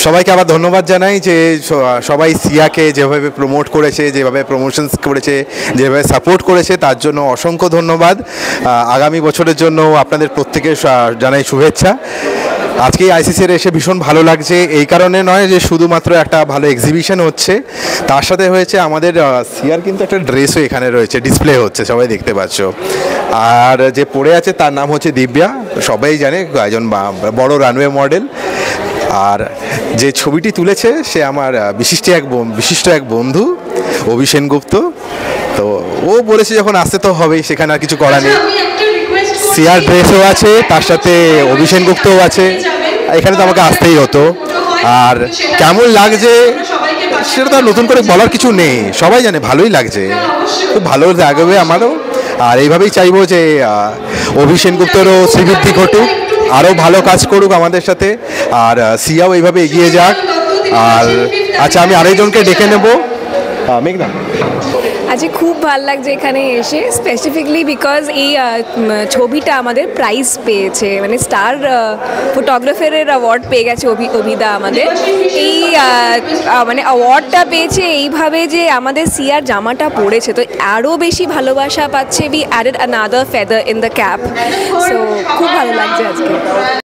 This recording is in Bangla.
সবাইকে আবার ধন্যবাদ জানাই যে সবাই সিয়াকে যেভাবে প্রমোট করেছে, যেভাবে প্রমোশনস করেছে, যেভাবে সাপোর্ট করেছে, তার জন্য অসংখ্য ধন্যবাদ। আগামী বছরের জন্য আপনাদের প্রত্যেকে জানাই শুভেচ্ছা। আজকে আইসিসির এসে ভীষণ ভালো লাগছে, এই কারণে নয় যে শুধুমাত্র একটা ভালো এক্সিবিশন হচ্ছে, তার সাথে হয়েছে আমাদের সিয়ার কিন্তু একটা ড্রেসও এখানে রয়েছে, ডিসপ্লে হচ্ছে, সবাই দেখতে পাচ্ছ। আর যে পড়ে আছে তার নাম হচ্ছে দিব্যা, সবাই জানে, একজন বড় রানওয়ে মডেল। আর যে ছবিটি তুলেছে সে আমার বিশিষ্ট এক বন্ধু অভি সেনগুপ্ত। তো ও বলেছে যখন আসতে তো হবেই, সেখানে আর কিছু করার নেই। সিয়ার ড্রেসও আছে, তার সাথে অভি সেনগুপ্তও আছে, এখানে তো আমাকে আসতেই হতো। আর কেমন লাগছে সেটা তো নতুন করে বলার কিছু নেই, সবাই জানে ভালোই লাগছে, খুব ভালো লাগবে আমারও। আর এইভাবেই চাইবো যে অভি সেনগুপ্তরও শ্রীবৃদ্ধি ঘটুক, আরও ভালো কাজ করুক আমাদের সাথে, আর সিয়াও এইভাবে এগিয়ে যাক। আর আচ্ছা, আমি আরেকজনকে ডেকে নেব, মেঘনা। আজকে খুব ভালো লাগছে এখানে এসে, স্পেসিফিকলি বিকজ এই ছবিটা আমাদের প্রাইজ পেয়েছে, মানে স্টার ফটোগ্রাফারের অ্যাওয়ার্ড পেয়ে গেছে অভিদা আমাদের। এই মানে অ্যাওয়ার্ডটা পেয়েছে এইভাবে যে আমাদের সিয়ার জামাটা পড়েছে, তো আরও বেশি ভালোবাসা পাচ্ছে। We added another feather in the cap, so খুব ভালো লাগছে আজকে।